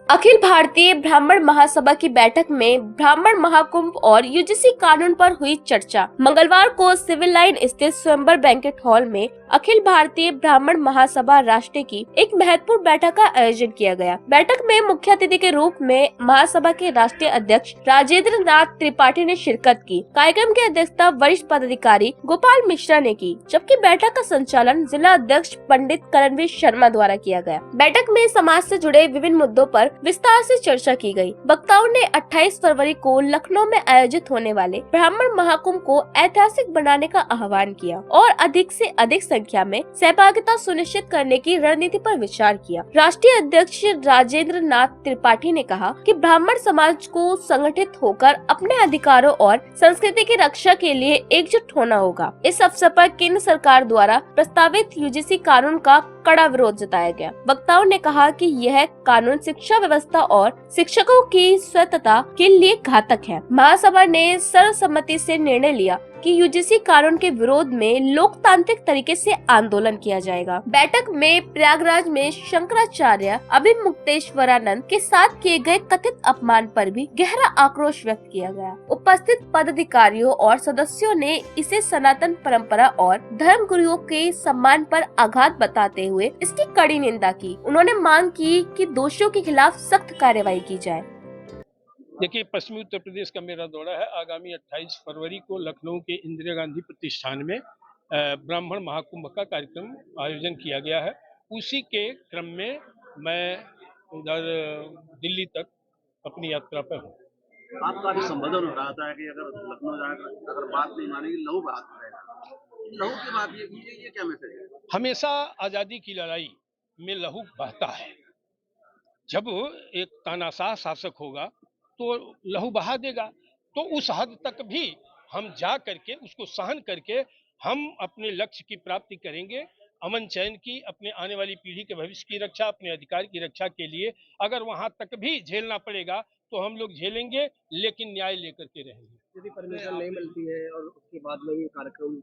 अखिल भारतीय ब्राह्मण महासभा की बैठक में ब्राह्मण महाकुंभ और यूजीसी कानून पर हुई चर्चा। मंगलवार को सिविल लाइन स्थित स्वयंवर बैंक्वेट हॉल में अखिल भारतीय ब्राह्मण महासभा राष्ट्र की एक महत्वपूर्ण बैठक का आयोजन किया गया। बैठक में मुख्य अतिथि के रूप में महासभा के राष्ट्रीय अध्यक्ष राजेंद्र नाथ त्रिपाठी ने शिरकत की। कार्यक्रम की अध्यक्षता वरिष्ठ पदाधिकारी गोपाल मिश्रा ने की, जबकि बैठक का संचालन जिला अध्यक्ष पंडित करणवीर शर्मा द्वारा किया गया। बैठक में समाज से जुड़े विभिन्न मुद्दों पर विस्तार से चर्चा की गई। वक्ताओं ने 28 फरवरी को लखनऊ में आयोजित होने वाले ब्राह्मण महाकुंभ को ऐतिहासिक बनाने का आह्वान किया और अधिक से अधिक संख्या में सहभागिता सुनिश्चित करने की रणनीति पर विचार किया। राष्ट्रीय अध्यक्ष राजेंद्र नाथ त्रिपाठी ने कहा कि ब्राह्मण समाज को संगठित होकर अपने अधिकारों और संस्कृति की रक्षा के लिए एकजुट होना होगा। इस अवसर पर केंद्र सरकार द्वारा प्रस्तावित यूजीसी कानून का कड़ा विरोध जताया गया। वक्ताओं ने कहा कि यह कानून शिक्षा व्यवस्था और शिक्षकों की स्वतंत्रता के लिए घातक है। महासभा ने सर्वसम्मति से निर्णय लिया कि यूजीसी कानून के विरोध में लोकतांत्रिक तरीके से आंदोलन किया जाएगा। बैठक में प्रयागराज में शंकराचार्य अभिमुक्तेश्वरानंद के साथ किए गए कथित अपमान पर भी गहरा आक्रोश व्यक्त किया गया। उपस्थित पदाधिकारियों और सदस्यों ने इसे सनातन परंपरा और धर्म गुरुओं के सम्मान पर आघात बताते हुए इसकी कड़ी निंदा की। उन्होंने मांग की कि दोषियों के खिलाफ सख्त कार्रवाई की जाए। देखिए, पश्चिमी उत्तर प्रदेश का मेरा दौरा है। आगामी 28 फरवरी को लखनऊ के इंदिरा गांधी प्रतिष्ठान में ब्राह्मण महाकुंभ का कार्यक्रम आयोजन किया गया है। उसी के क्रम में मैं उधर दिल्ली तक अपनी यात्रा पर हूँ। आपका भी संबोधन हो रहा था कि अगर लखनऊ जाकर अगर बात नहीं मानेगी लहू बात करेगा। लहू की बात ये क्या मैसेज है? हमेशा आज़ादी की लड़ाई में लहू बहता है। जब एक तानाशाह शासक होगा तो लहू बहा देगा। तो उस हद तक भी हम जा करके उसको सहन करके हम अपने लक्ष्य की प्राप्ति करेंगे। अमन चैन की, अपने आने वाली पीढ़ी के भविष्य की रक्षा, अपने अधिकार की रक्षा के लिए अगर वहां तक भी झेलना पड़ेगा तो हम लोग झेलेंगे, लेकिन न्याय लेकर के रहेंगे। यदि परमिशन नहीं मिलती है और उसके बाद में भी कार्यक्रम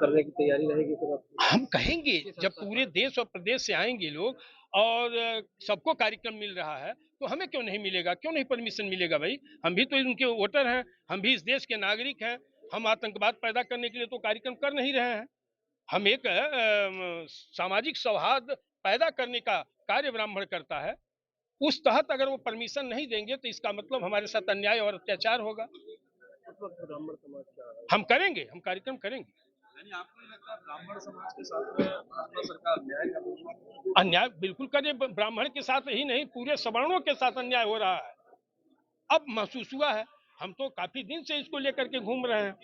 करने की तैयारी रहेगी तो हम कहेंगे, जब पूरे देश और प्रदेश से आएंगे लोग और सबको कार्यक्रम मिल रहा है तो हमें क्यों नहीं मिलेगा, क्यों नहीं परमिशन मिलेगा भाई? हम भी तो उनके वोटर हैं, हम भी इस देश के नागरिक हैं। हम आतंकवाद पैदा करने के लिए तो कार्यक्रम कर नहीं रहे हैं। हम एक सामाजिक सौहार्द पैदा करने का कार्य ब्राह्मण करता है। उस तहत अगर वो परमिशन नहीं देंगे तो इसका मतलब हमारे साथ अन्याय और अत्याचार होगा। हम करेंगे, हम कार्यक्रम करेंगे। यानी आपको नहीं लगता ब्राह्मण समाज के साथ में भाजपा सरकार अन्याय कर रही है? अन्याय बिल्कुल करे। ब्राह्मण के साथ ही नहीं, पूरे सवर्णों के साथ अन्याय हो रहा है। अब महसूस हुआ है। हम तो काफी दिन से इसको लेकर के घूम रहे हैं,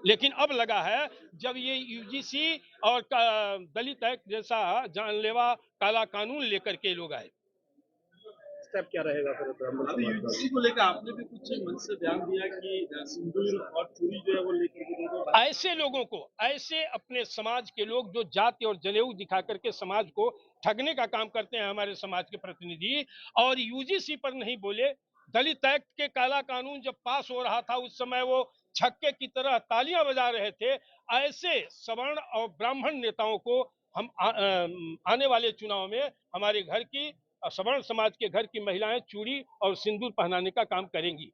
लेकिन अब लगा है जब ये यूजीसी और दलित एक्ट जैसा जानलेवा काला कानून लेकर के लोग आए। स्टेप क्या रहेगा फिर? अभी यूजीसी को लेकर आपने भी कुछ मन से बयान दिया कि सिंदूर और चूड़ी जो है वो लेकर ऐसे लोगों को, ऐसे अपने समाज के लोग जो जाति और जनेऊ दिखा करके समाज को ठगने का काम करते हैं, हमारे समाज के प्रतिनिधि, और यूजीसी पर नहीं बोले। दलित एक्ट के काला कानून जब पास हो रहा था उस समय वो छक्के की तरह तालियां बजा रहे थे। ऐसे सवर्ण और ब्राह्मण नेताओं को हम आने वाले चुनाव में हमारे घर की, सवर्ण समाज के घर की महिलाएं चूड़ी और सिंदूर पहनाने का काम करेंगी।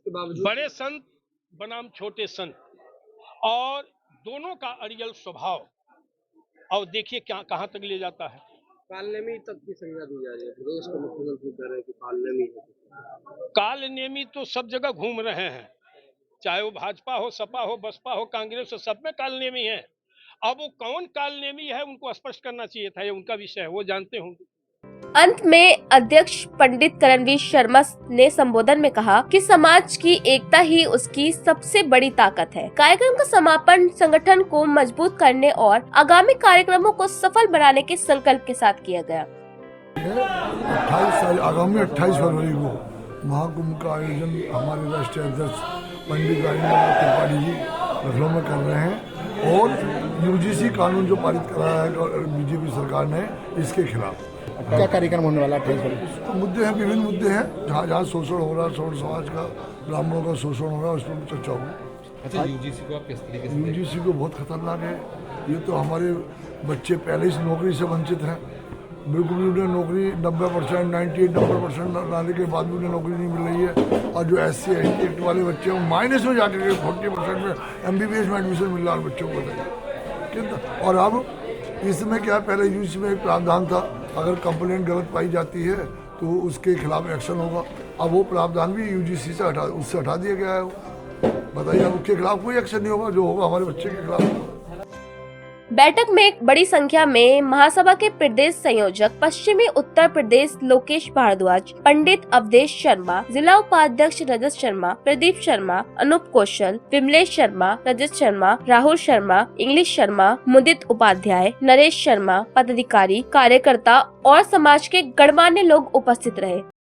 बड़े संत बनाम छोटे संत, और दोनों का अड़ियल स्वभाव, और देखिए क्या कहां तक ले जाता है। कालनेमी तक की संज्ञा दी जा रही है। प्रदेश का मुख्यमंत्री कह रहे हैं कि कालनेमी है। कालनेमी तो सब जगह घूम रहे हैं, चाहे वो भाजपा हो, सपा हो, बसपा हो, कांग्रेस हो, सब में कालनेमी है। अब वो कौन कालनेमी है उनको स्पष्ट करना चाहिए था, ये उनका विषय है, वो जानते होंगे। अंत में अध्यक्ष पंडित करणवीर शर्मा ने संबोधन में कहा कि समाज की एकता ही उसकी सबसे बड़ी ताकत है। कार्यक्रम का समापन संगठन को मजबूत करने और आगामी कार्यक्रमों को सफल बनाने के संकल्प के साथ किया गया। आगामी 28 फरवरी को महाकुंभ का आयोजन हमारे राष्ट्रीय अध्यक्ष पंडित राजेंद्र त्रिपाठी जी लखनऊ में कर रहे हैं, और यूजीसी कानून जो पारित कराया है बीजेपी सरकार ने, इसके खिलाफ क्या कार्यक्रम होने वाला है? तो मुद्दे हैं, विभिन्न मुद्दे हैं, जहाँ जहाँ शोषण हो रहा है, सवर्ण समाज का, ब्राह्मणों का शोषण हो रहा है, उस पर चर्चा होगी। अच्छा, यूजीसी को आप किस तरीके से? यूजीसी को बहुत खतरनाक है। ये तो हमारे बच्चे पहले से नौकरी से वंचित हैं, बिल्कुल भी उन्हें नौकरी 90%, 98-90% लाने के बाद भी उन्हें नौकरी नहीं मिल रही है। और जो SC एक्ट वाले बच्चे हैं माइनस में जाकर के 40% में MBBS में एडमिशन मिल रहा है बच्चों को कितना। और अब इसमें क्या, पहले यूजी में एक प्रावधान था, अगर कंप्लेंट गलत पाई जाती है तो उसके खिलाफ एक्शन होगा। अब वो प्रावधान भी UGC से हटा दिया गया है। बताइए, अब उसके खिलाफ कोई एक्शन नहीं होगा, जो होगा हमारे बच्चे के खिलाफ होगा। बैठक में एक बड़ी संख्या में महासभा के प्रदेश संयोजक पश्चिमी उत्तर प्रदेश लोकेश भारद्वाज, पंडित अवधेश शर्मा, जिला उपाध्यक्ष रजत शर्मा, प्रदीप शर्मा, अनूप कौशल, विमलेश शर्मा, रजत शर्मा, राहुल शर्मा, इंग्लिश शर्मा, मुदित उपाध्याय, नरेश शर्मा, पदाधिकारी, कार्यकर्ता और समाज के गणमान्य लोग उपस्थित रहे।